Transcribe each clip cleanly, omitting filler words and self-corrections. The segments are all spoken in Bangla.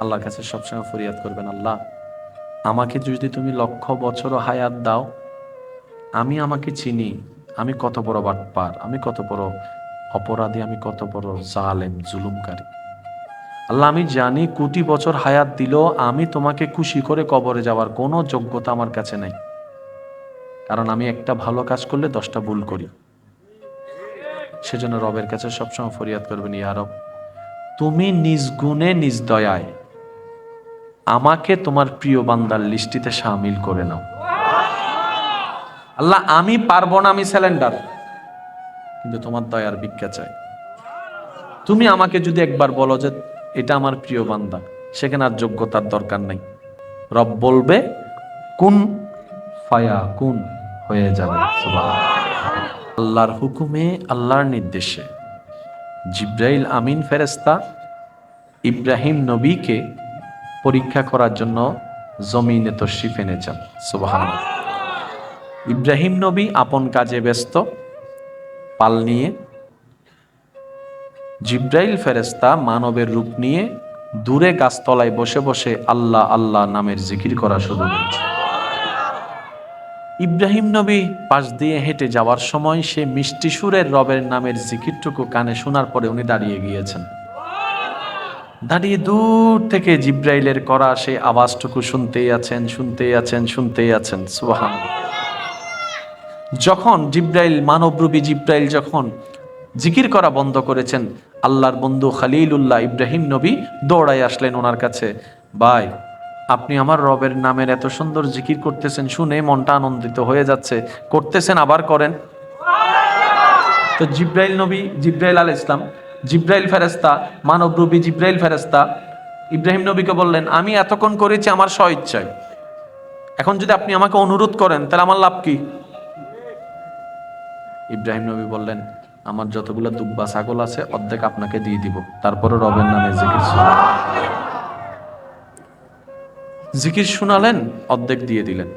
আল্লাহর কাছে সবসময় ফরিয়াদ করবেন, আল্লাহ আমাকে যদি তুমি লক্ষ বছরও হায়াত দাও, আমি আমাকে চিনি, আমি কত বড় বাটপার, আমি কত বড় অপরাধী, আমি কত বড় জালেম জুলুমকারী। আল্লাহ আমি জানি কোটি বছর হায়াত দিলেও আমি তোমাকে খুশি করে কবরে যাওয়ার কোনো যোগ্যতা আমার কাছে নাই, কারণ আমি একটা ভালো কাজ করলে 10টা ভুল করি। সেজন্য রবের কাছে সবসময় ফরিয়াদ করবেন, ইয়া রব তুমি নিজ গুণে নিজ দয়ায় আমাকে তোমার প্রিয় বান্দার লিস্টিতে শামিল করে নাও। আল্লাহ আমি পারবো না, আমি স্যালেন্ডার, কিন্তু তোমার দয়ার ভিক্ষা চাই। তুমি আমাকে যদি একবার বলো যে এটা আমার প্রিয় বান্দা, সেখানে আর যোগ্যতার দরকার নাই। রব বলবে কুন ফায়া কুন, হয়ে যাবে। আল্লাহর হুকুমে, আল্লাহর নির্দেশে জিব্রাইল আমিন ফেরেশতা ইব্রাহিম নবীকে পরীক্ষা করার জন্য জমিনে তশরিফ এনেছেন। সুবহানাল্লাহ। ইব্রাহিম নবী আপন কাজে ব্যস্ত পাল নিয়ে, জিব্রাইল ফেরেশতা মানবের রূপ নিয়ে দূরে গাছতলায় বসে বসে আল্লাহ আল্লাহ নামের জিকির করা শুরু করেছে। ইব্রাহিম নবী পাশ দিয়ে হেঁটে যাওয়ার সময় সে মিষ্টি সুরের রবের নামের জিকিরটুকু কানে শোনার পরে উনি দাঁড়িয়ে গিয়েছেন। দাঁড়িয়ে দূর থেকে জিব্রাইলের করা সে আওয়াজটুকু শুনতেই আছেন, শুনতেই আছেন, শুনতেই আছেন। সুবহানাল্লাহ। যখন জিব্রাইল, মানবরূপী জিব্রাইল যখন জিকির করা বন্ধ করেছেন, আল্লাহর বন্ধু খলিলুল্লাহ ইব্রাহিম নবী দৌড়াই আসলেন ওনার কাছে। ভাই, আপনি আমার রবের নামের এত সুন্দর জিকির করতেছেন, শুনে মনটা আনন্দিত হয়ে যাচ্ছে, করতেছেন, আবার করেন। তো জিব্রাইল নবী, জিব্রাইল আলাইহিস সালাম, জিব্রাইল ফেরেশতা, মানবরূপী জিব্রাইল ফেরেশতা ইব্রাহিম নবীকে বললেন, আমি এতক্ষণ করেছি আমার স্বইচ্ছায়, এখন যদি আপনি আমাকে অনুরোধ করেন তাহলে আমার লাভ কি? ইব্রাহিম নবী বললেন, আমার যতগুলো দুব্বা ছাগল আছে অর্ধেক আপনাকে দিয়ে দিব, তারপরে রবের নামে জিকির জিকির শোনালেন, অর্ধেক দিয়ে দিলেন,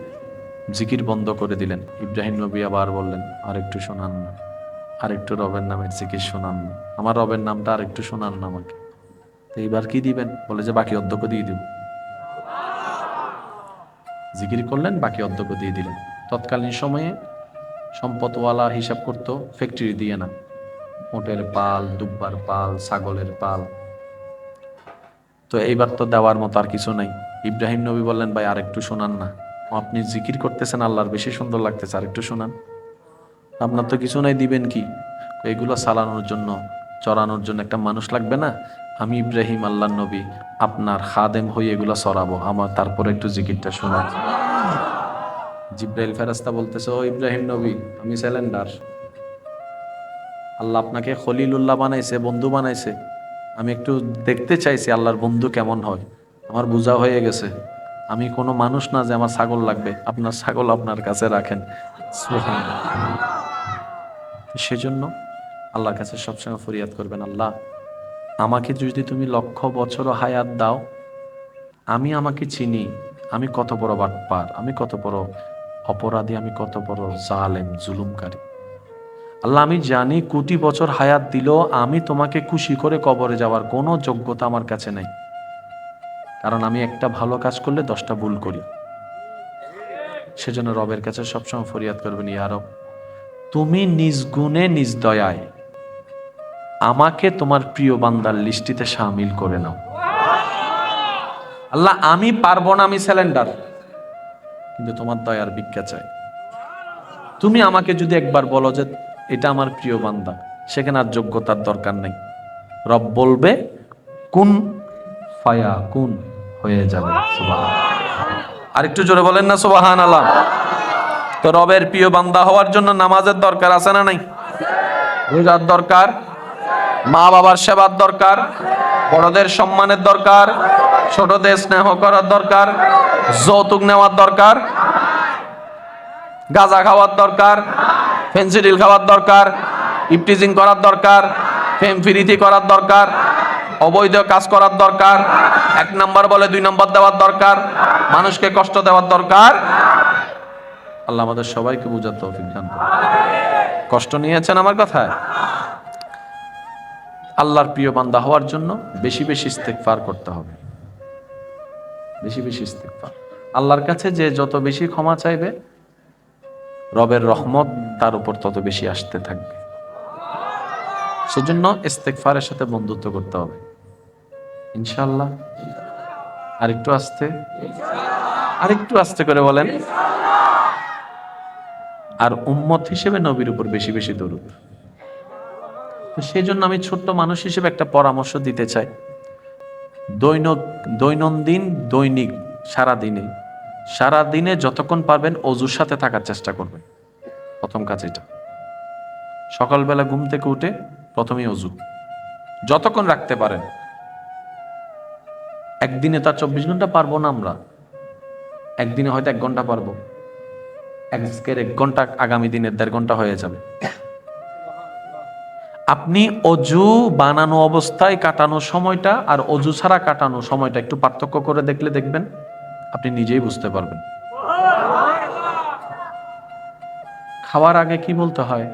জিকির বন্ধ করে দিলেন। ইব্রাহিম নবী আবার বললেন, আরেকটু শোনান না, আরেকটু রবের নামের জিকির শোনান না, আমার রবের নামটা আরেকটু শোনান না আমাকে। তো এইবার কি দিবেন? বলে যে বাকি অর্ধেক দিয়ে দিব। জিকির করলেন, বাকি অর্ধেক দিয়ে দিলেন। তৎকালীন সময়ে সম্পদওয়ালা হিসাব করতো ফ্যাক্টরি দিয়ে না, উটের পাল, দুব্বার পাল, ছাগলের পাল। তো এইবার তো দেওয়ার মতো আর কিছু নাই। ইব্রাহিম নবী বললেন, ভাই আরেকটু শোনান না, আপনি জিকির করতেছেন আল্লাহর, বেশি সুন্দর লাগতেছে, আরেকটু শোনান। আপনার তো কিছু নাই, দিবেন কি? এগুলো চালানোর জন্য, চড়ানোর জন্য একটা মানুষ লাগবে না? আমি ইব্রাহিম আল্লাহর নবী আপনার খাদেম হয়ে এগুলো চড়াবো, আমার তারপরে একটু জিকিরটা শোনান। জিব্রাইল ফেরেশতা বলতেছে, ও ইব্রাহিম নবী, আমি স্যালেন্ডার। আল্লাহ আপনাকে খলিলুল্লাহ বানাইছে, বন্ধু বানাইছে, আমি একটু দেখতে চাইছি আল্লাহর বন্ধু কেমন হয়। আমার বোঝা হয়ে গেছে, আমি কোনো মানুষ না যে আমার ছাগল লাগবে, আপনার ছাগল আপনার কাছে রাখেন। সেজন্য আল্লাহর কাছে সবসময় ফরিয়াদ করবেন, আল্লাহ আমাকে যদি তুমি লক্ষ বছরও হায়াত দাও, আমি আমাকে চিনি, আমি কত বড় বাটপার, আমি কত বড় অপরাধী, আমি কত বড় জালেম জুলুমকারী। আল্লাহ আমি জানি কোটি বছর হায়াত দিলেও আমি তোমাকে খুশি করে কবরে যাওয়ার কোনো যোগ্যতা আমার কাছে নাই, কারণ আমি একটা ভালো কাজ করলে 10টা ভুল করি। সেজন্য রবের কাছে সবসময় ফরিয়াদ করবেন, ইয়া রব তুমি নিজ গুণে নিজ দয়ায় আমাকে তোমার প্রিয় বান্দার লিস্টিতে শামিল করে নাও। আল্লাহ আমি পারবো না, আমি স্যালেন্ডার, কিন্তু তোমার দয়ার ভিক্ষা চাই। তুমি আমাকে যদি একবার বলো যে এটা আমার প্রিয় বান্দা, সেখানে আর যোগ্যতার দরকার নাই। রব বলবে কুন ফায়া কুন, হয়ে যাবে। সুবহানাল্লাহ। আর একটু জোরে বলেন না সুবহানাল্লাহ। তো রবের প্রিয় বান্দা হওয়ার জন্য নামাজের দরকার আছে না নাই? রোজার দরকার, মা বাবার সেবার দরকার, বড়দের সম্মানের দরকার, ছোটদের স্নেহ করার দরকার, যৌতুক নেওয়ার দরকার, গাঁজা খাওয়ার দরকার, ফেন্সিডিল খাওয়ার দরকার, ইপটিজিং করার দরকার, ফেম ফিরিতি করার দরকার, অবৈধ কাজ করার দরকার, 1 নাম্বার বলে 2 নাম্বার দেওয়ার দরকার, মানুষকে কষ্ট দেওয়ার দরকার। আল্লাহ আমাদের সবাইকে বুঝার তৌফিক দান করুন। কষ্ট নিয়েছেন আমার কথায়? আল্লাহর প্রিয় বান্দা হওয়ার জন্য বেশি বেশি ইস্তেগফার করতে হবে। বেশি বেশি ইস্তেগফার। আল্লাহর কাছে যে যত বেশি ক্ষমা চাইবে, রবের রহমত তার উপর তত বেশি আসতে থাকবে। সেজন্য ইস্তেগফারের সাথে বন্ধুত্ব করতে হবে ইনশাআল্লাহ। আরেকটু আস্তে, আরেকটু আস্তে করে বলেন। আর উম্মত হিসেবে নবীর উপর বেশি বেশি দরুদ। তো সেই জন্য আমি ছোট্ট মানুষ হিসেবে একটা পরামর্শ দিতে চাই। দৈনন্দিন, দৈনিক, সারাদিনে যতক্ষণ পারবেন অজুর সাথে থাকার চেষ্টা করবেন। প্রথম কাজ এটা। সকালবেলা ঘুম থেকে উঠে প্রথমেই অজু, যতক্ষণ রাখতে পারেন। একদিনে তার 24 ঘন্টা পারবো না আমরা, একদিনে হয়তো 1 ঘন্টা পারবো, আজকের 1 ঘন্টা আগামী দিনের 1.5 ঘন্টা হয়ে যাবে। আপনি অজু বানানো অবস্থায় কাটানো সময়টা আর অজু ছাড়া কাটানো সময়টা একটু পার্থক্য করে দেখলে দেখবেন আপনি নিজেই বুঝতে পারবেন। খাওয়ার আগে কি বলতে হয়?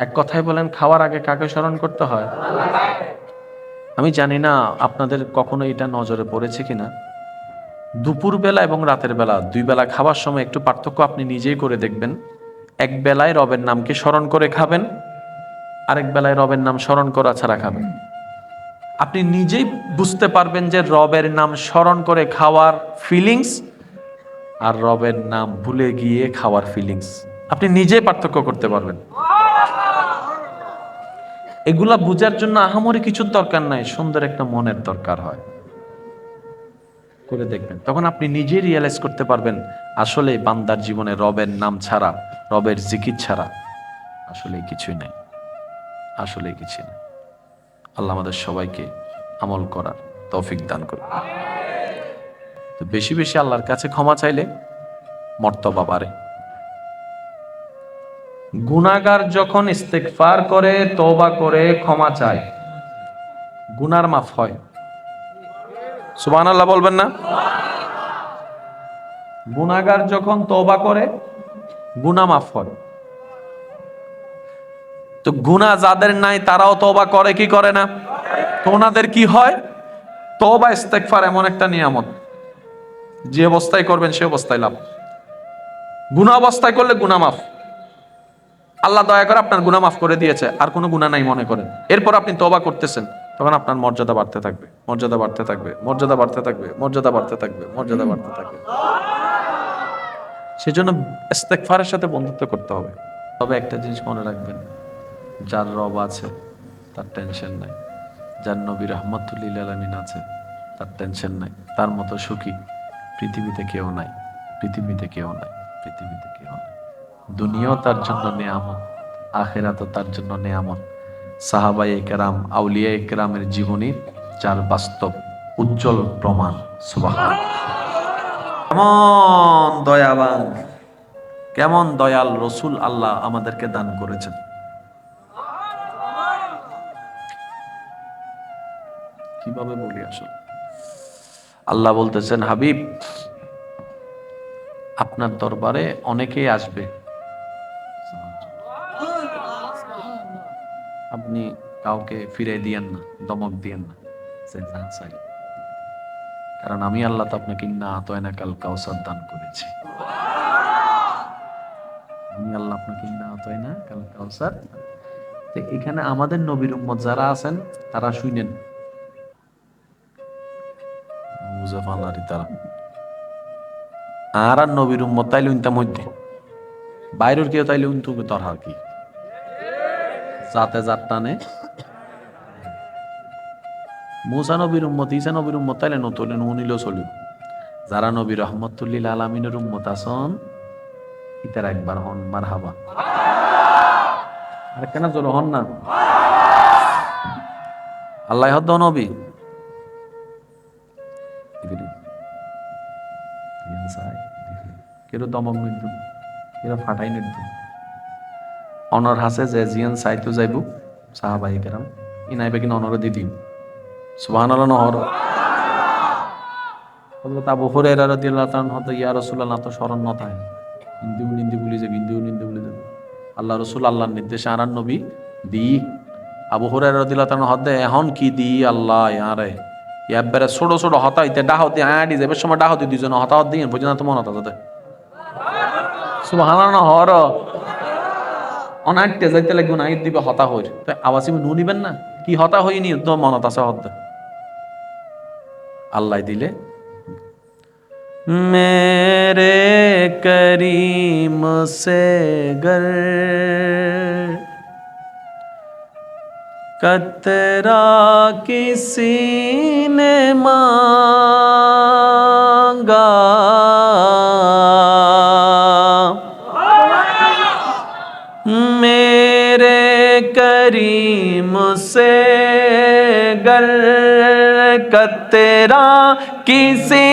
এক কথায় বলেন, খাওয়ার আগে কাকে স্মরণ করতে হয়? আমি জানি না আপনাদের কখনো এটা নজরে পড়েছে কিনা। দুপুর বেলা এবং রাতের বেলা, 2 বেলা খাবার সময় একটু পার্থক্য আপনি নিজেই করে দেখবেন। এক বেলায় রবের নামকে স্মরণ করে খাবেন, আরেক বেলায় রবের নাম স্মরণ করা ছাড়া খাবেন। আপনি নিজেই বুঝতে পারবেন যে রবের নাম স্মরণ করে খাওয়ার ফিলিংস আর রবের নাম ভুলে গিয়ে খাওয়ার ফিলিংস আপনি নিজেই পার্থক্য করতে পারবেন। এগুলা বুঝার জন্য আহামরি কিছুর দরকার নাই, সুন্দর একটা মনের দরকার হয়। করে দেখবেন, তখন আপনি নিজেই রিয়েলাইজ করতে পারবেন আসলে বান্দার জীবনে রবের নাম ছাড়া, রবের জিকির ছাড়া আসলে কিছুই নাই, আসলে কিছুই নাই। আল্লাহ আমাদের সবাইকে আমল করার তৌফিক দান করুন। তো বেশি বেশি আল্লাহর কাছে ক্ষমা চাইলে মর্তবা বাড়ে। গুনাহগার যখন ইস্তেগফার করে, তওবা করে, ক্ষমা চায়, গুনার মাফ হয়। সুবহানাল্লাহ বলবেন না? গুনাহগার যখন তওবা করে, গুনাহ মাফ হয়। তো গুনাহ যাদের নাই তারাও তওবা করে কি করে না? তো ওনাদের কি হয়? তওবা ইস্তেগফার এমন একটা নিয়ামত, যে অবস্থায় করবেন সে অবস্থায় লাভ। গুনাহ অবস্থায় করলে গুনাহ মাফ, আল্লাহ দয়া করে আপনার গুনাহ মাফ করে দিয়েছে, আর কোনো গুনাহ নাই মনে করেন, এরপর আপনি তওবা করতেছেন, তখন আপনার মর্যাদা বাড়তে থাকবে, মর্যাদা বাড়তে থাকবে, মর্যাদা বাড়তে থাকবে, মর্যাদা বাড়তে থাকবে, মর্যাদা বাড়তে থাকবে। সেজন্য ইস্তেগফারের সাথে বন্ধুত্ব করতে হবে। তবে একটা জিনিস মনে রাখবেন, যার রব আছে তার টেনশন নাই, যার নবী রাহমাতুল লিল আলামিন আছে তার টেনশন নাই। তার মতো সুখী পৃথিবীতে কেউ নাই, পৃথিবীতে কেউ নাই, পৃথিবীতে কেউ নাই। দুনিয়াও তার জন্য নেয়ামত, আখিরাতও তার জন্য নেয়ামত। সাহাবায়ে কেরাম, আউলিয়ায়ে কেরামের জীবনী যার বাস্তব উজ্জ্বল প্রমাণ। সুবহানাল্লাহ। কেমন দয়াবান, কেমন দয়াল রসুল আল্লাহ আমাদেরকে দান করেছেন। কিভাবে বলি, আসলে আল্লাহ বলতেছেন, হাবিব আপনার দরবারে অনেকেই আসবে, আপনি কাউকে ফিরে দিয়েন না, দমক দিয়েন না, চাই। কারণ আমি আল্লাহ তো আপনাকে ইন্না আতাইনা কাল কাউসার দান করেছি। আমি আল্লাহ আপনাকে ইন্না আতাইনা কাল কাউসার। তো এখানে আমাদের নবীর উম্মত যারা আছেন তারা শুনেন, মুজাফালারি তারা আর নবীর উম্মত তাইলে উনতা মধ্যে বাইরের কেউ তাইলে উন্তু তোর হার কি যাতে যার টানে। মুসা নবীর উম্মত, ঈসা নবীর উম্মত তাইলে নতুন উনিলেও চলিব। যারা নবী রহমতুল্লিল আলামিনের উম্মত আসন ইতার একবার হন মারহাবা, আর কেন জোর হন না। আল্লাহ হদ নবী কেউ দমক নিদ্দু, কেউ ফাটাই নিদ্দু, অনর হাসে যে জিয়ান সাইতো যাইব সাহাবাই কেরাম ইনাইবে কিনা অনর দিদি সুবহানাল্লাহ নহর। হযরত আবু হুরায়রা রাদিয়াল্লাহু তাআলা হতে ইয়া রাসূলুল্লাহ না তো শরণ না থাকে হিন্দু নিন্দে বলি যে হিন্দু নিন্দে বলি যে আল্লাহ রাসূল আল্লাহর নির্দেশে আনার নবী দি। আবু হুরায়রা রাদিয়াল্লাহু তাআলা হতে এখন কি দি আল্লাহ ইয়ারে একবারে ছোট ছোট হতা হইতে ডাহতি আয়াডি যাবে সময় ডাহতি দুইজন হতাহত দিয়ে বুঝে না তো মনে হতো তাদের সুবহানাল্লাহ হর অনাট্যে যাইতে লাগবে না ঈদ দিবে হতা হইর তো আওয়াজ নু নিবেন না কি হতা হইনি তো মনত আছে হদ আল্লাহ দিলে মেরে করিম সে গর कतरा किसी ने मांगा मेरे करीम से गर कतरा किसी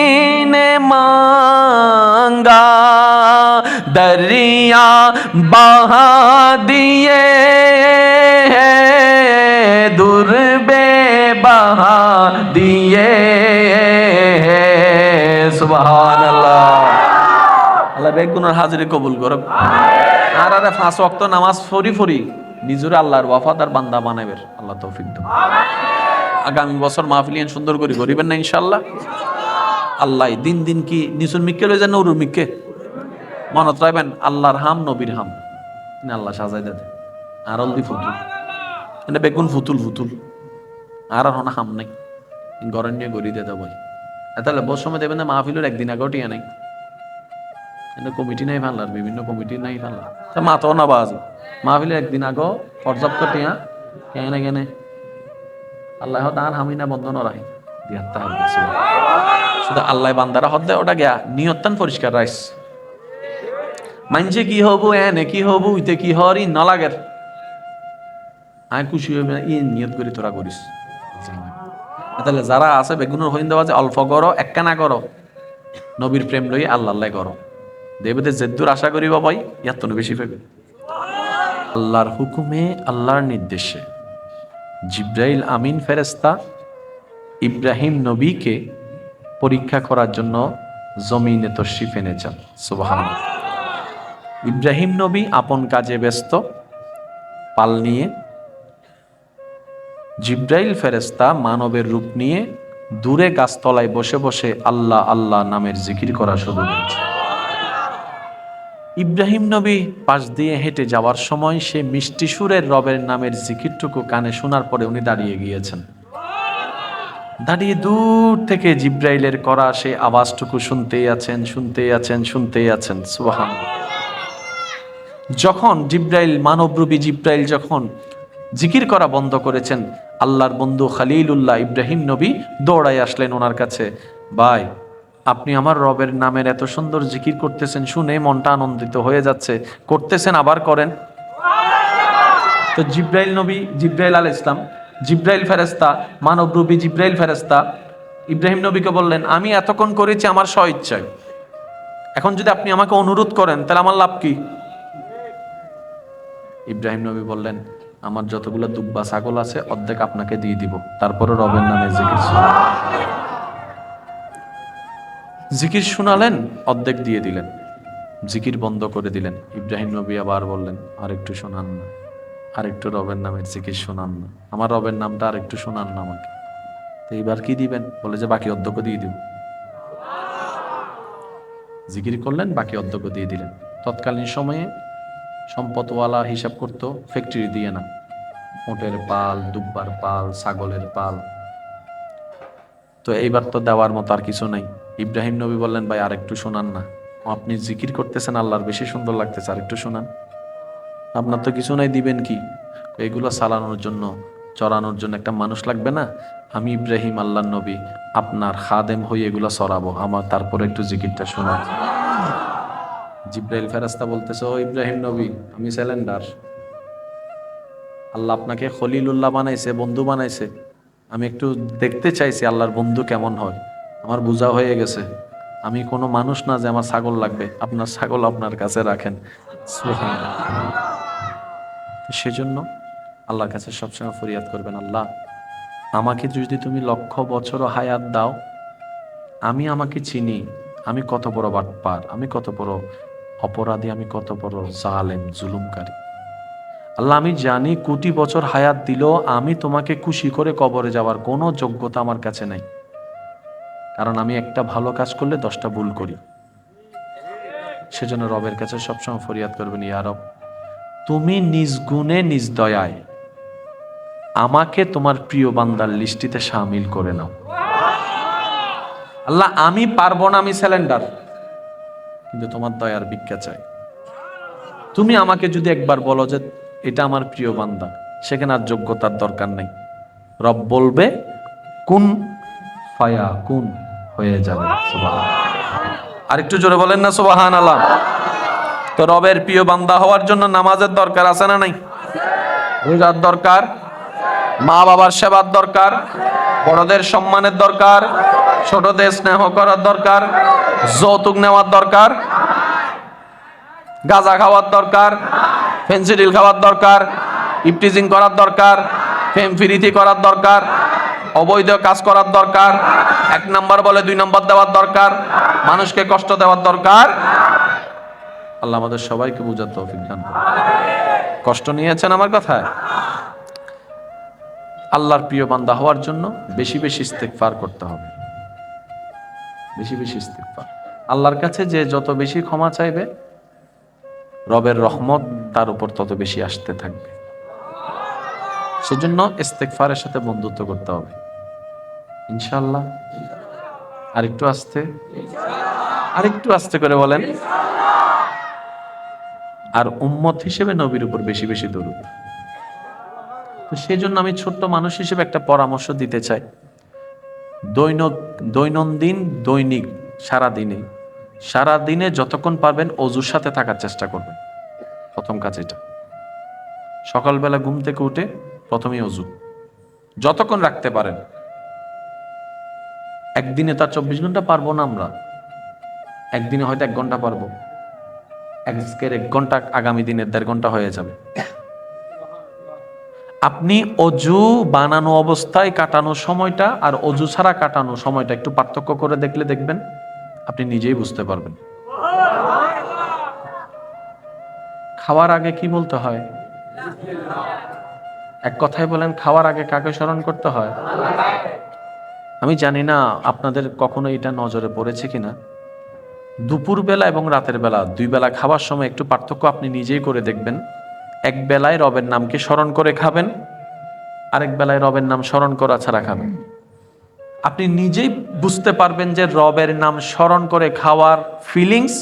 ने मांगा दरिया बहा दिए दुर्बे बहा दिए सुबहानाल्लाह আল্লাহ বেগুনের হাজিরি কবুল করুক আর আরে 5 ওয়াক্ত নামাজ পড়ি পড়ি নিজের আল্লাহর ওয়াফাদার বান্দা বানাবেন আল্লাহ তৌফিক দাও আগামী বছর মাহফিলিয়ান সুন্দর করে করিবেন না ইনশাআল্লাহ আল্লাহ দিন দিন কি নিসুন মিক্কে লই যান উরুর মিক্কে মনত রাখবেন আল্লাহর হাম নবীর হাম না আল্লাহ সাজাই দেয় আর অলদি ফুতুল এটা বেগুন ফুতুল ফুতুল আর হনা হাম নাই গরম নিয়ে গড়ি দিয়ে দেবো তাহলে বস সময় দেবেন না মাহফিলের একদিন আগেও টিয়া নাই এটা কমিটি নাই ফানলার বিভিন্ন কমিটি নাই ফানলার তা মাথাও না বাজ মাহফিলের একদিন আগেও পর্যাপ্ত টিয়া কেন কেনে আল্লাহ তার হামিনা বন্ধন রাখি দিয়াত্তা হবে শুধু আল্লাহ বান্দারা হদ দেয় ওটা গিয়া নিয়ত্তান পরিষ্কার রাইস মানছে কি হবো এনে কি হবো ইতে কি হরি ন লাগের আমি খুশি হইবে না ই নিয়ত করি তোরা করিস তাহলে যারা আছে বেগুনের হইন দেওয়া যে অল্প করো একখানা করো নবীর প্রেম লই আল্লাহ আল্লাহ করো দেবদের জেদ্দুর আশা করি বাবাই ইয়ার তো বেশি পাবে আল্লাহর হুকুমে আল্লাহর নির্দেশে জিব্রাইল আমিন ফেরেশতা ইব্রাহিম নবীকে পরীক্ষা করার জন্য জমিনে তশরিফ এনেছেন সুবহানাল্লাহ ইব্রাহিম নবী আপন কাজে ব্যস্ত পাল নিয়ে জিব্রাইল ফেরেশতা মানবের রূপ নিয়ে দূরে গাছতলায় বসে বসে আল্লাহ আল্লাহ নামের জিকির করা শুরু করেছে ইব্রাহিম নবী পাশ দিয়ে হেঁটে যাওয়ার সময় সে মিষ্টি সুরের রবের নামের জিকিরটুকু কানে শোনার পরে উনি দাঁড়িয়ে গিয়েছেন দাঁড়িয়ে দূর থেকে জিব্রাইলের করা সে আওয়াজটুকু শুনতেই আছেন শুনতেই আছেন শুনতেই আছেন সুবহানাল্লাহ যখন জিব্রাইল মানবরূপী জিব্রাইল যখন জিকির করা বন্ধ করেছেন আল্লাহর বন্ধু খলিলুল্লাহ ইব্রাহিম নবী দৌড়াই আসলেন ওনার কাছে ভাই আপনি আমার রবের নামের এত সুন্দর জিকির করতেছেন শুনে মনটা আনন্দিত হয়ে যাচ্ছে করতেছেন আবার করেন তো জিব্রাইল নবী জিব্রাইল আলাইহিস সালাম জিব্রাইল ফেরেশতা মানবরূপী জিব্রাইল ফেরেশতা ইব্রাহিম নবীকে বললেন আমি এতক্ষণ করেছি আমার স্বইচ্ছায় এখন যদি আপনি আমাকে অনুরোধ করেন তাহলে আমার লাভ কি ইব্রাহিম নবী বললেন আমার যতগুলো দুব্বা ছাগল আছে অর্ধেক আপনাকে দিয়ে দিব তারপরে রবের নামে জিকির শোনালেন অর্ধেক দিয়ে দিলেন জিকির বন্ধ করে দিলেন ইব্রাহিম নবী আবার বললেন আরেকটু শোনান না আরেকটু রবের নামের জিকির শোনান না আমার রবের নামটা আরেকটু শোনান না আমাকে তো এইবার কি দিবেন বলে যে বাকি অর্ধেক দিয়ে দিব জিকির করলেন বাকি অর্ধেক দিয়ে দিলেন তৎকালীন সময়ে সম্পদওয়ালা হিসাব করতো ফ্যাক্টরি দিয়ে না উটের পাল দুব্বার পাল ছাগলের পাল তো এইবার তো দেওয়ার মতো আর কিছু নাই ইব্রাহিম নবী বললেন ভাই আরেকটু শোনান না আপনি জিকির করতেছেন আল্লাহর বেশি সুন্দর লাগতেছে আরেকটু শোনান আপনার তো কিছু নাই দিবেন কি এগুলো চালানোর জন্য চড়ানোর জন্য একটা মানুষ লাগবে না আমি ইব্রাহিম আল্লাহর নবী আপনার খাদেম হয়ে এগুলো চড়াবো আমার তারপরে একটু জিকিরটা শোনান জিব্রাইল ফেরেশতা বলতেছে ও ইব্রাহিম নবী আমি সিলিন্ডার আল্লাহ আপনাকে খলিলুল্লাহ বানাইছে বন্ধু বানাইছে আমি একটু দেখতে চাইছি আল্লাহর বন্ধু কেমন হয় আমার বোঝা হয়ে গেছে আমি কোনো মানুষ না যে আমার ছাগল লাগবে আপনার ছাগল আপনার কাছে রাখেন সেজন্য আল্লাহর কাছে সবসময় ফরিয়াদ করবেন আল্লাহ আমাকে যদি তুমি লক্ষ বছর হায়াত দাও আমি আমাকে চিনি আমি কত বড় বাটপার আমি কত বড় অপরাধী আমি কত বড় জালেম জুলুমকারী আল্লাহ আমি জানি কোটি বছর হায়াত দিলেও আমি তোমাকে খুশি করে কবরে যাওয়ার কোনো যোগ্যতা আমার কাছে নাই কারণ আমি একটা ভালো কাজ করলে 10টা ভুল করি। সেজন্য রবের কাছে সবসময় ফরিয়াদ করবেন, ইয়া রব, তুমি নিজ গুণে নিজ দয়ায় আমাকে তোমার প্রিয় বান্দার লিস্টিতে শামিল করে নাও। আল্লাহ, আমি পারবো না, আমি স্যালেন্ডার, কিন্তু তোমার দয়ার ভিক্ষা চাই। তুমি আমাকে যদি একবার বলো যে এটা আমার প্রিয় বান্দা, সেখানে আর যোগ্যতার দরকার নেই। রব বলবে কুন ফায়া কুন, হয়ে যাবে। সুবহানাল্লাহ। আর একটু জোরে বলেন না সুবহানাল্লাহ। তো রবের প্রিয় বান্দা হওয়ার জন্য নামাজের দরকার আছে না নাই? রোজার দরকার, মা বাবার সেবার দরকার, বড়দের সম্মানের দরকার, ছোটদের স্নেহ করার দরকার, যৌতুক নেওয়ার দরকার, গাঁজা খাওয়ার দরকার, ফেন্সিডিল খাওয়ার দরকার, ইপটিজিং করার দরকার, ফেম ফিরিতি করার দরকার, অবৈধ কাজ করার দরকার, 1 নাম্বার বলে 2 নাম্বার দেওয়ার দরকার, মানুষকে কষ্ট দেওয়ার দরকার। আল্লাহ আমাদের সবাইকে বুঝার তৌফিক দান করুন। কষ্ট নিয়েছেন আমার কথায়? আল্লাহর প্রিয় বান্দা হওয়ার জন্য বেশি বেশি ইস্তেগফার করতে হবে, বেশি বেশি ইস্তেগফার। আল্লাহর কাছে যে যত বেশি ক্ষমা চাইবে, রবের রহমত তার উপর তত বেশি আসতে থাকবে। সেজন্য ইস্তেগফারের সাথে বন্ধুত্ব করতে হবে ইনশাআল্লাহ। আরেকটু আস্তে, আরেকটু আস্তে করে বলেন। আর উম্মত হিসেবে নবীর উপর বেশি বেশি দরুদ। তো সেই জন্য আমি ছোট্ট মানুষ হিসেবে একটা পরামর্শ দিতে চাই। দৈনন্দিন দৈনিক সারাদিনে যতক্ষণ পারবেন অজুর সাথে থাকার চেষ্টা করবেন। প্রথম কাজ এটা। সকালবেলা ঘুম থেকে উঠে প্রথমেই অজু, যতক্ষণ রাখতে পারেন। একদিনে তার 24 ঘন্টা পারবো না আমরা, একদিনে হয়তো 1 ঘন্টা পারবো, আজকের 1 ঘন্টা আগামী দিনের 1.5 ঘন্টা হয়ে যাবে। আপনি অজু বানানো অবস্থায় কাটানো সময়টা আর অজু ছাড়া কাটানো সময়টা একটু পার্থক্য করে দেখলে দেখবেন, আপনি নিজেই বুঝতে পারবেন। খাওয়ার আগে কি বলতে হয়? এক কথায় বলেন, খাওয়ার আগে কাকে স্মরণ করতে হয়? আমি জানি না আপনাদের কখনো এটা নজরে পড়েছে কিনা। দুপুর বেলা এবং রাতের বেলা 2 বেলা খাওয়ার সময় একটু পার্থক্য আপনি নিজেই করে দেখবেন। এক বেলায় রবের নামকে স্মরণ করে খাবেন, আরেক বেলায় রবের নাম স্মরণ করা ছাড়া খাবেন। আপনি নিজেই বুঝতে পারবেন যে রবের নাম স্মরণ করে খাওয়ার ফিলিংস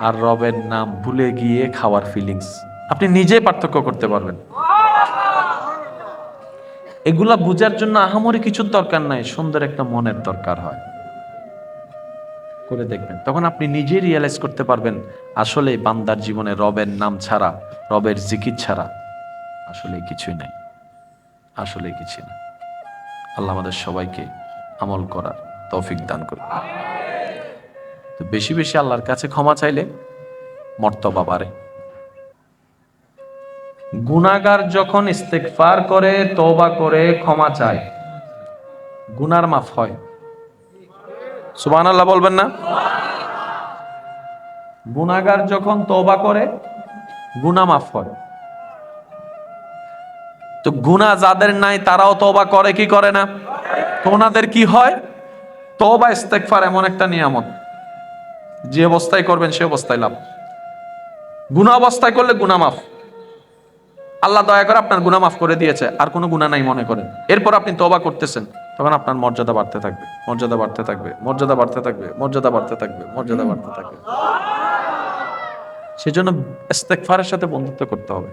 আর রবের নাম ভুলে গিয়ে খাওয়ার ফিলিংস, আপনি নিজেই পার্থক্য করতে পারবেন। এগুলা বুঝার জন্য আহামরি কিছুর দরকার নাই, সুন্দর একটা মনের দরকার হয়। করে দেখবেন, তখন আপনি নিজেই রিয়েলাইজ করতে পারবেন আসলে বান্দার জীবনে রবের নাম ছাড়া, রবের জিকির ছাড়া আসলে কিছুই নাই, আসলে কিছুই না। আল্লাহ আমাদের সবাইকে আমল করার তৌফিক দান করুন। তো বেশি বেশি আল্লাহর কাছে ক্ষমা চাইলে মর্তবা বাড়ে। গুনাহগার যখন ইস্তেগফার করে, তওবা করে, ক্ষমা চায়, গুনার মাফ হয়। সুবহানাল্লাহ বলবেন না? গুনাহগার যখন তওবা করে, গুনাহ মাফ হয়। তো গুনাহ যাদের নাই তারাও তওবা করে কি করে না? তো ওনাদের কি হয়? তওবা ইস্তেগফার এমন একটা নিয়ামত, যে অবস্থায় করবেন সে অবস্থায় লাভ। গুনাহ অবস্থায় করলে গুনাহ মাফ, আল্লাহ দয়া করে আপনার গুনাহ মাফ করে দিয়েছে, আর কোনো গুনাহ নাই মনে করেন। এরপর আপনি তওবা করতেছেন, তখন আপনার মর্যাদা বাড়তে থাকবে, মর্যাদা বাড়তে থাকবে, মর্যাদা বাড়তে থাকবে, মর্যাদা বাড়তে থাকবে, মর্যাদা বাড়তে থাকবে। সেজন্য ইস্তেগফারের সাথে বন্ধুত্ব করতে হবে।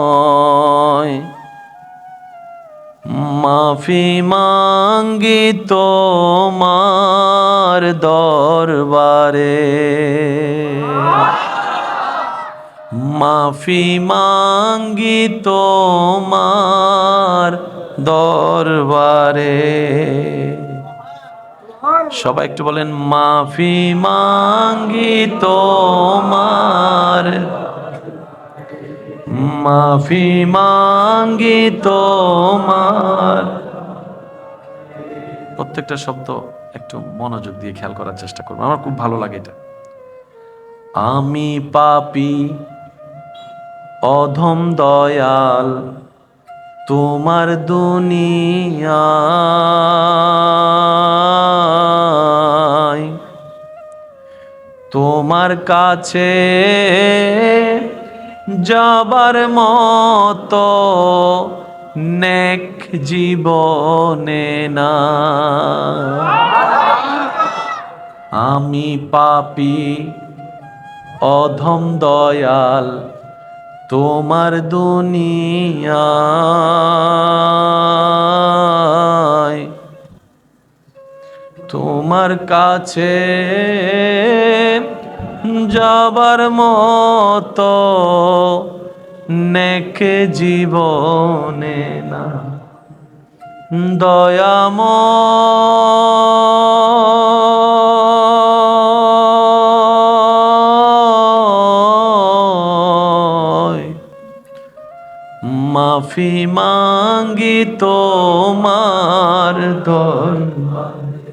দয়াময় মাফি মাঙ্গি তোমার দরবারে, মাফি মাঙ্গি তোমার দরবারে। সবাই একটু বলেন, মাফি মাঙ্গি তোমার, মাফি মাঙ্গি তোমার। প্রত্যেকটা শব্দ একটু মনোযোগ দিয়ে খেয়াল করার চেষ্টা করবো, আমার খুব ভালো লাগে এটা। আমি পাপী অধম দয়াল, তোমার দুনিয়ায় তোমার কাছে যাবার মতো নেক জীবনে না। আমি পাপী অধম দয়াল, তোমার দুনিয়ায় তোমার কাছে যাবার মতো নেক জীবনে না। দয়াময় মাফি মাঙ্গি তোমার দরবারে,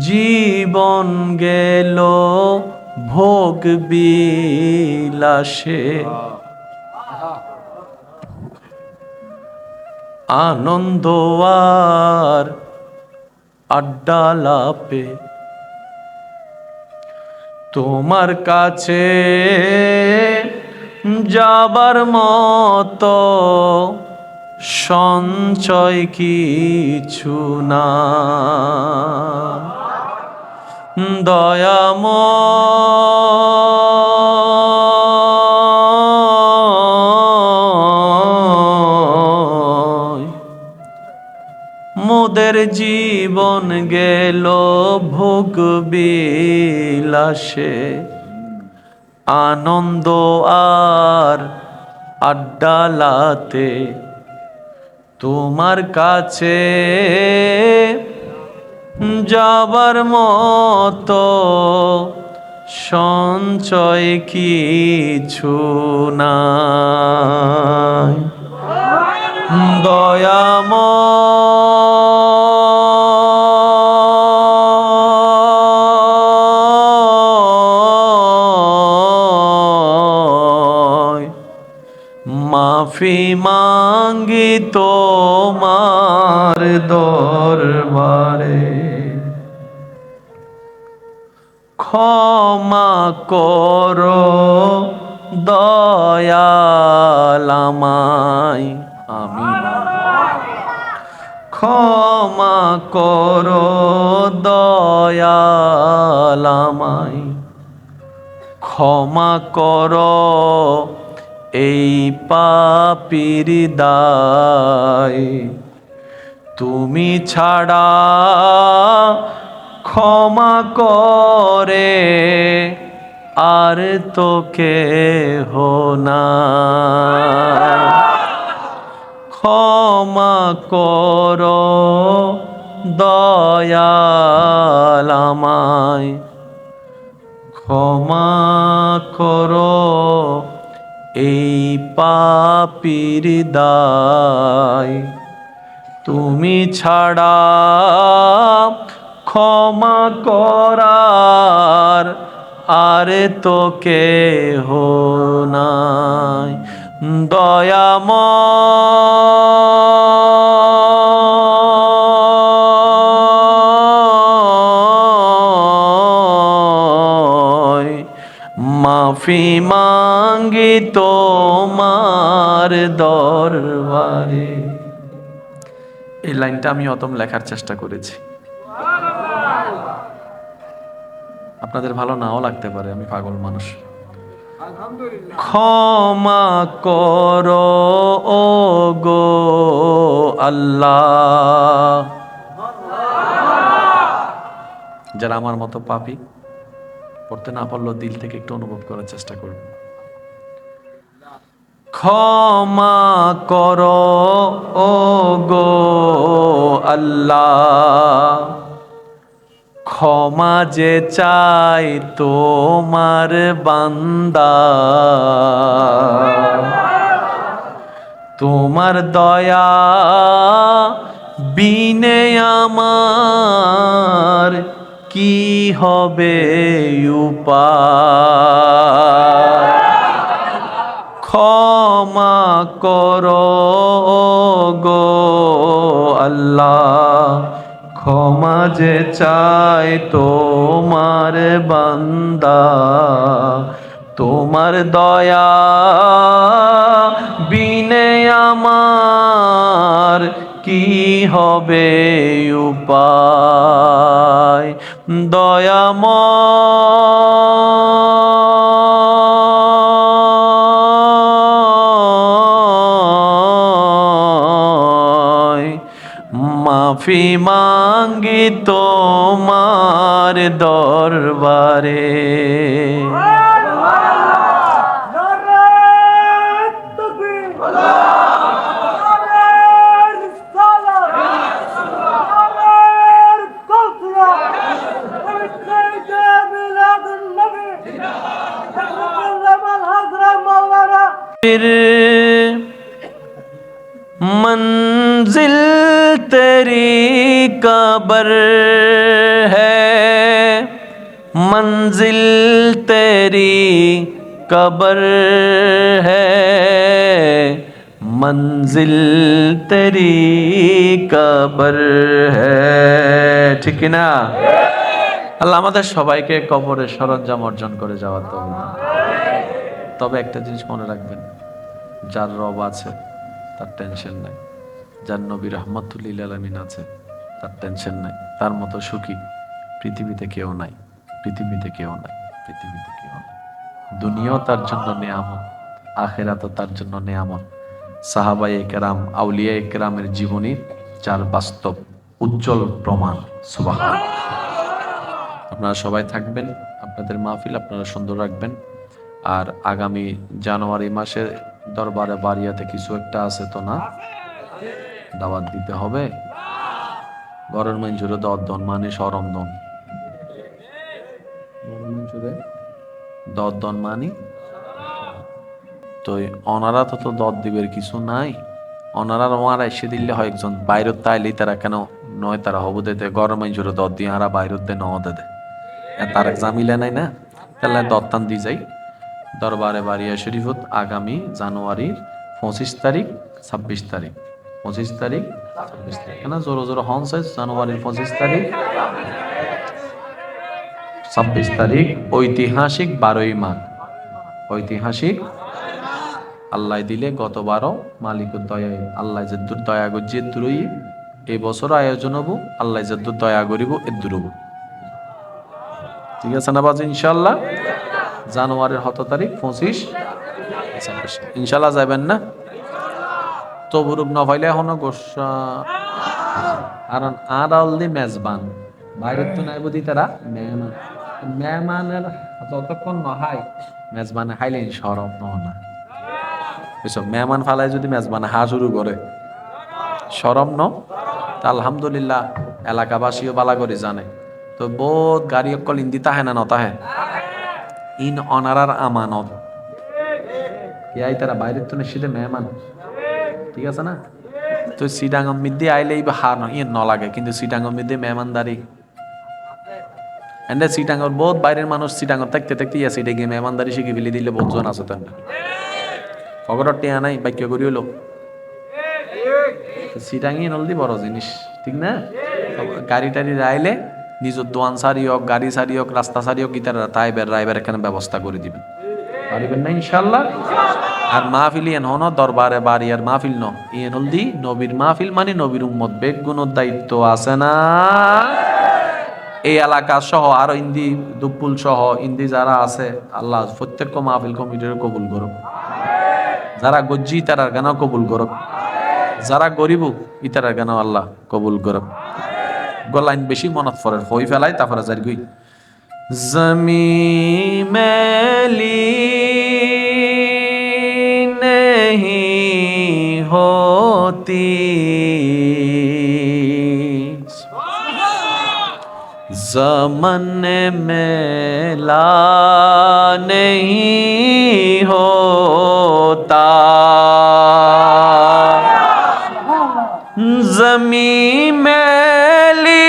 জীবন গেল ভোগ বিলাসে, আনন্দ আর আড্ডা লাপে, তোমার কাছে যাবার মতো সঞ্চয় কিছু না। দয়াময় মোদের জীবন গেল ভোগ বিলাসে, আনন্দ আর আড্ডালাতে, তোমার কাছে যাবার মতো সঞ্চয় কিছু নাই। দয়াময় মাফি মাঙ্গি তোমার দরবারে, ক্ষমা করো দয়াল আমায়। আমিন। ক্ষমা করো দয়াল আমায়, ক্ষমা করো এই পাপীর দায়, তুমি ছাড়া ক্ষমা করে আর তো কেহ নাই। ক্ষমা করো দয়াল আমায়, ক্ষমা করো এই পাপীর দায়, তুমি ছাড়া ক্ষমা করার আর তো কেহ নাই। দয়াময় মাফি মাঙ্গি তোমার দরবারে। এই লাইনটা আমি অতম লেখার চেষ্টা করেছি, আপনাদের ভালো নাও লাগতে পারে, আমি পাগল মানুষ। ক্ষমা করো ও গো আল্লাহ, যারা আমার মতো পাপী, পড়তে না পারলেও দিল থেকে একটু অনুভব করার চেষ্টা করুন। ক্ষমা করো ও গো আল্লাহ, ক্ষমা যে চাই তোমার বান্দা, তোমার দয়া বিনে আমার কি হবে উপায়, ক্ষমা করো গো আল্লাহ, ক্ষমা যে চাই তোমার বান্দা, তোমার দয়া বিনে আমার কি হবে উপায়, দয়াময় মাফি মাঙ্গি তোমার দরবারে। फिर मंजिल तेरी कब्र है, मंजिल तेरी कब्र है, मंजिल तेरी कब्र है। ঠিক না? আল্লাহ আমাদের সবাইকে কবরে সরঞ্জাম অর্জন করে যাওয়ার তৌফিক। তবে একটা জিনিস মনে রাখবেন, যার রব আছে তার টেনশন নাই, যার নবী রাহমাতুল লিল আলামিন আছে তার টেনশন নাই। তার মতো সুখী পৃথিবীতে কেউ নাই, পৃথিবীতে কেউ নাই, পৃথিবীতে কেউ নাই। দুনিয়াও তার জন্য নেয়ামত, আখিরাতও তার জন্য নেয়ামত। সাহাবায়ে কেরাম, আউলিয়ায়ে কেরামের জীবনী যার বাস্তব উজ্জ্বল প্রমাণ। সুবহানাল্লাহ। আপনারা সবাই থাকবেন, আপনাদের মাহফিল আপনারা সুন্দর রাখবেন। আর আগামী জানুয়ারি মাসে দরবারে বাড়িয়াতে কিছু একটা আছে তো না, দাওয়াত দিতে হবে। ঘরের মঞ্জুরে দন মানে সরমদন, দন মানি তো অনারা তো দর দিবের কিছু নাই। অনারা ওনারা এসে দিলে হয় একজন বাইরত তাইলেই তারা কেন নয়, তারা হবু দেতে ঘরের মঞ্জুরে দর দিয়ে আরা বাইরত দে ন দে তার এক জামিলে নাই না, তাহলে দত্তান দি যাই। দরবারে বাড়িয়া শরীফত আগামী জানুয়ারির 25 তারিখ 26 তারিখ, 25 তারিখ 26 তারিখ না, জোরো জোরো হনসে জানুয়ারির 25 তারিখ 26 তারিখ ঐতিহাসিক 12ই মাঘ, ঐতিহাসিক আল্লাহ দিলে গতবারও মালিকুর দয়ায় আল্লাহ যদ্দুর দয়া গজিয়ে দূরই এই বছর আয়োজন হবো, আল্লাহ যদ্দুর দয়া করিব এর দূরব। ঠিক আছে না বাজ? ইনশাল্লাহ জানুয়ারির 7 তারিখ 25 ইনশাল্লাহ যাবেন না? তবুরুব না পাইলে এখনো গোসা, কারণ আর অলদি মেজবান বাইরের তো নাই বুঝি তারা মেহমান, মেহমানের যতক্ষণ নহাই মেজবানে খাইলে সরব না বুঝছো। মেহমান ফালায় যদি মেজবানে হা শুরু করে সরব ন, তা আলহামদুলিল্লাহ এলাকাবাসীও বালা করে জানে। তো বহুত গাড়ি অকল ইন্দি তাহে না নতাহে ইন অনারার আমানত ইয়াই তারা বাইরের তো নিশ্চিতে মেহমান। ঠিক আছে না? তো সিডাঙ্গম মিদ্দি আইলেই বা হা ইয়ে ন লাগে, কিন্তু সিডাঙ্গম মিদ্দি মেহমানদারি এন্ড সিটাঙ্গর বহুত বাইরের মানুষ সিটাঙ্গর থাকতে থাকতে ইয়া সিটে গিয়ে মেহমানদারি শিখে ফেলে দিলে বহুজন আছে তেন খবর টেয়া নাই বাক্য করি হলো সিটাঙ্গি নলদি বড় জিনিস। ঠিক না? গাড়ি টাড়ি রাইলে নিজের দোয়ান সারি হোক, গাড়ি সারি হোক, রাস্তা সারি হোক, গীতার তাইবের রাইবের এখানে ব্যবস্থা করে দিবেন, পারিবেন না ইনশাল্লাহ। আর মাহফিল ইয়েন হন দরবারে বাড়ি আর মাহফিল ন ইয়েন হলদি নবীর মাহফিল মানে নবীর উম্মত বেগুনোর দায়িত্ব আছে না। এই এলাকা সহ আরো ইন্দি দুপুল সহ ইন্দি যারা আছে আল্লাহ প্রত্যেক মাহফিল কমিটির কবুল করুক, যারা গজ্জি তারার গানা কবুল করুক, যারা গরিব ইতারার গানা আল্লাহ কবুল করুক। গলাইন বেশি মনত পড়ে হই ফেলাই তারপরে যার গই জমি মেলি नहीं होती, ज़मन मेला नहीं होता, कमी मैली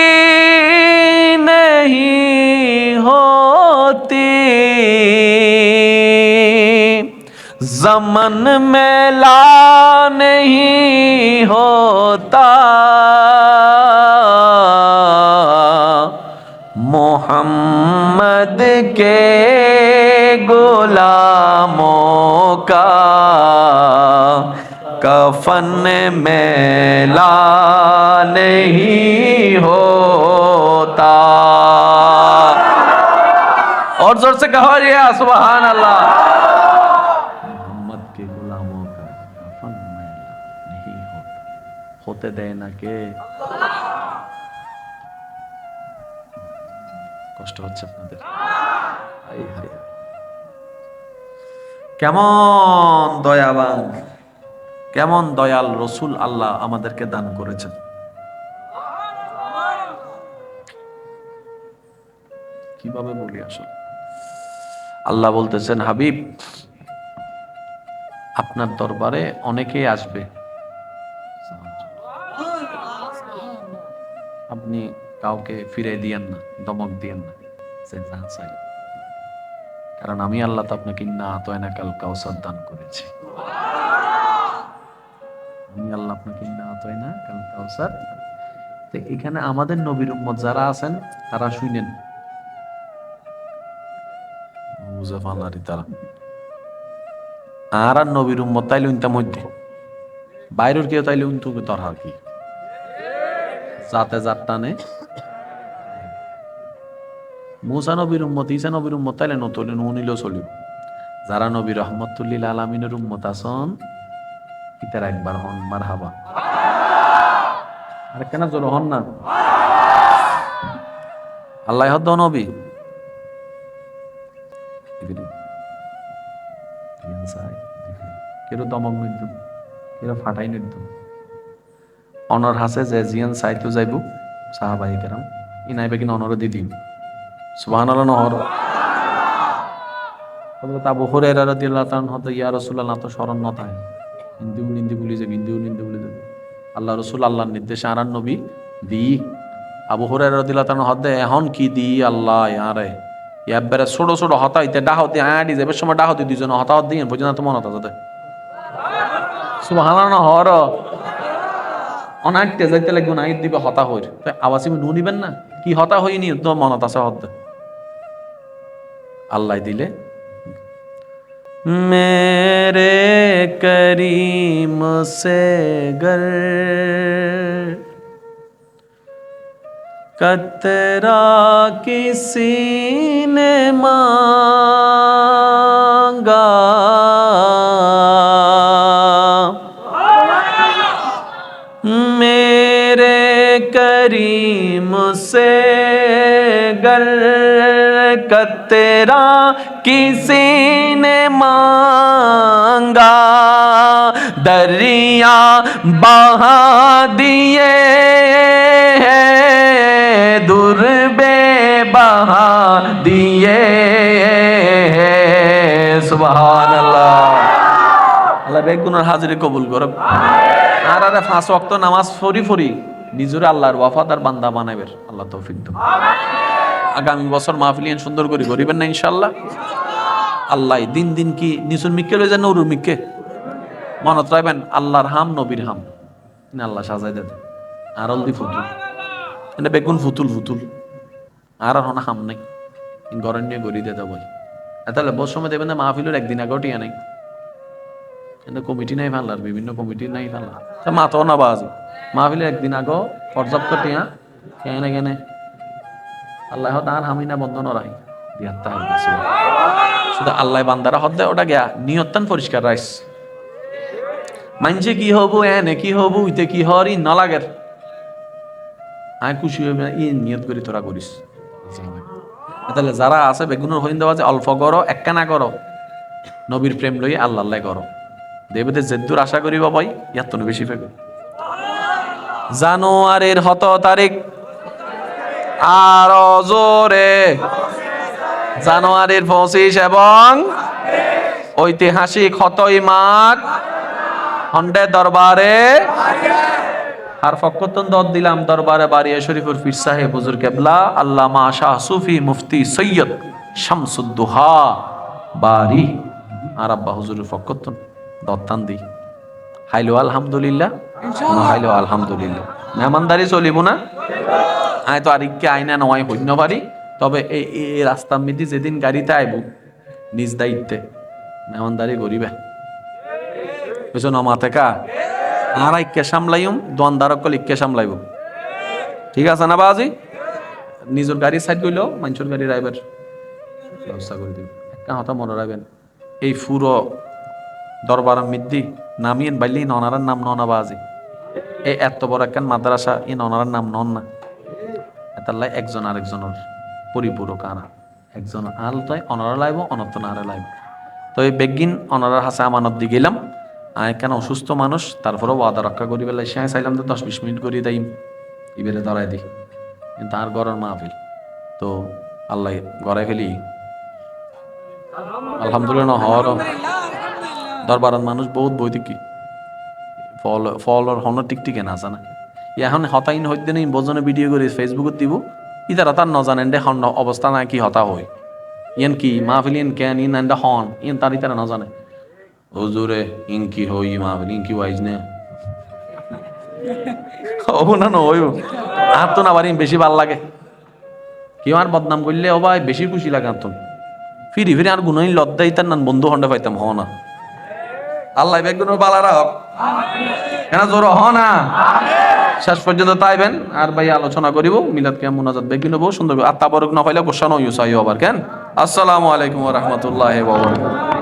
नहीं होती, ज़मन मैला नहीं होता, मोहम्मद के गुलामों का कफन मैला नहीं होता। और जोर से कहो या सुभान अल्लाह। मोहम्मद के गुलामों का कफन मैला नहीं होता, होते देना के। কষ্ট হচ্ছে আপনাদের? কেমন দয়াবান, কেমন দয়াল রসুল আল্লাহ আমাদেরকে দান করেছেন। কিভাবে বলি আসলে, আল্লাহ বলতেছেন হাবিব আপনার দরবারে অনেকেই আসবে, আপনি কাউকে ফিরে দিয়েন না, দমক দিয়েন না, কারণ আমি আল্লাহ তো আপনাকে ইন্না আতাইনাকাল কাউসার দান করেছি। আমি আল্লাহ আপনাকে ইন্না আতাইনাকাল কাউসার। তো এখানে আমাদের নবীর উম্মত যারা আছেন তারা শুনেন, তারা আর নবীর উম্মত তাইলে উনতা মধ্যে বাইরের কেউ তাইলে উন্তু তোর আর কি যাতে যার টানে। মুসা নবীর উম্মত, ঈসা নবীর উম্মত তাইলে নতুন উনিলেও চলিব। যারা নবী রহমতুল্লিল আলামিনের উম্মত আসন ইতার একবার হন মারহাবা। আরে কেন জোর হন না? আল্লাহ হদ নবী কেউ দমক নৃত্য, কেউ ফাটাই নৃত্য অনর হাসে যে জিয়ান সাইতো যাইব সাহাবাই কেরাম ইনাইবে কিনা অনর দিদি সুবহানাল্লাহ নহর। হযরত আবু হুরায়রা রাদিয়াল্লাহু তাআলা হতে ইয়া রাসূলুল্লাহ না তো শরণ না থাকে হিন্দু নিন্দে বলি যে হিন্দু নিন্দে বলি যে আল্লাহ রাসূল আল্লাহর নির্দেশে আরান নবী দি। আবু হুরায়রা রাদিয়াল্লাহু তাআলা হতে এখন কি দি আল্লাহ ইয়ারে ইয়াবারে ছোট ছোট হতা ইতে ডাহতি আডি যাবে সময় ডাহতি দুইজন হতা দিন বুঝনা তো মনত আছে সুবহানাল্লাহ নহর। অনাইতে যাইতে লাগবে না আইত দিবে হতা হইর আওয়াজে নু নিবেন না কি হতা হইনি তো মনত আছে হদ আল্লাহ দিলে। মেরে করিম সে গর কতরা কিসি নে মাঙ্গা मेरे करीम से गर कतरा किसी ने मांगा दरिया बहा दिए दुर्बे बहा दिए सुभान अल्लाह। আল্লাহ বেগুনের হাজিরি কবুল করুক। আর আরে 5 ওয়াক্ত নামাজ পড়ি পড়ি নিজরে আল্লাহর ওয়াফাদার বান্দা বানাইবেন আল্লাহ তৌফিক দাও। আগামী বছর মাহফিলিয়ান সুন্দর করে করিবেন না ইনশাআল্লাহ। আল্লাহ দিন দিন কি নিসুন মিক্কে লই যান নূরুর মিক্কে মনত রাখবেন আল্লাহর হাম নবীর হাম না আল্লাহ সাজাই দেন আর অলদি ফুতুল এটা বেগুন ফুতুল ফুতুল আর হনা হাম নাই ঘরের নিয়ে গড়ি দিয়ে দেবো। তাহলে বস সময় দেবেন না মাহফিলের একদিন আগেও টিয়া নাই কমিটি নাই ফাল্লার বিভিন্ন কমিটি নাই ফাল্লা মাথাও না বাজ মাহফিলের একদিন আগেও পর্যাপ্ত টিয়া কেনে কেনে আল্লাহ আর হামি না বন্ধ নরাই দিয়াত্তা হইছে শুধু আল্লাহ বান্দারা হদ দেয় ওটা গিয়া নিয়তটান পরিষ্কার রাইস মানছে কি হবো এনে কি হবো ইতে কি হরি ন লাগের আয় খুশি হইবে ই নিয়ত করি তোরা করিস। তাহলে যারা আছে বেগুনের হইন দেওয়া যে অল্প করো একখানা করো নবীর প্রেম লই আল্লাহ আল্লাহ করো দেবতে যেদূর আশা করি বাবাই ইয়ার তো বেশি পাবে। জানুয়ারির 7 তারিখ আর জোরে জানুয়ারির 25 এবং ঐতিহাসিক 7ই মাঘ হন্ডে দরবারে আর ফকতন দর দিলাম দরবারে বারিয়া শরীফুর পীর সাহেব হুজুর কেবলা আল্লামা শাহ সুফি মুফতি সৈয়দ শামসুদ্দোহা বারি আর আব্বা হুজুরের ফকতন দত্তান দি হাইলো আলহামদুলিল্লাহ হাইলো আলহামদুলিল্লাহ মেহমানদারি চলিব না আয় তো আরিককে আইনা নয় হইন্য পারি তবে এই রাস্তার মিদি যেদিন গাড়িতে আইব নিজ দায়িত্বে মেহমানদারি করিবে বুঝছো না মাথে কা আর ইক্কে সামলাইম দোয়ানদারক কল ইক্কে সামলাইব ঠিক আছে না বাজি নিজের গাড়ি সাইড করলেও মানুষের গাড়ি রাইবার ব্যবস্থা করে দিব একটা হতা মনে রাখবেন এই ফুরো দরবার মিদ্দি নামিয়েন বাইলি ননারার নাম ননা বাজি এই এত বড় একখান মাদ্রাসা এই ননারার নাম নন না এতাল্লাই একজন আরেকজনের পরিপূরক আনা একজন আলতায় অনারা লাইব অনত না আরে লাইব তো এই বেগিন অনারার হাসে আমানত দি গেলাম আয় কেন অসুস্থ মানুষ তারপরেও ওয়াদা রক্ষা করি বেলা সে চাইলাম তো 10-20 মিনিট করি তাই ইবেরে ধরাই দিই কিন্তু আর গড়ের মাহফিল তো আল্লাহ গড়াই ফেলি আলহামদুলিল্লাহ হর দরবারের মানুষ বহুত বইতে কি ফলর হন টিকটিকে না জানা এখন হতাইন হইতে নেই বোজনে ভিডিও করে ফেসবুকত দিব ইতারা তার নজানেন দে হন অবস্থা না কি হতা হয় ইয়েন কি মাহফিল ইন কেন ইন আন্ডা হন ইন তার ইতারা নজানে হুজুরে ইন কি হই মাহফিল ইন কি ওয়াইজ নে ও না না হইব আর তো না বাড়ি বেশি ভাল লাগে কেউ আর বদনাম করলে ও ভাই বেশি খুশি লাগে আর তো ফিরি ফিরি আর গুণই লদ্দাই তার নান বন্ধু হন্ডে পাইতাম হ না আল্লাহ বেগুন বালা রাখ কেন জোর হ না শেষ পর্যন্ত তাইবেন আর ভাই আলোচনা করিব মিলাদ কে মুনাজাত বেগুন বহু সুন্দর আর তাবরক না পাইলে গোসা নয় আবার কেন আসসালামু আলাইকুম ওয়া রাহমাতুল্লাহি ওয়া বারাকাতুহু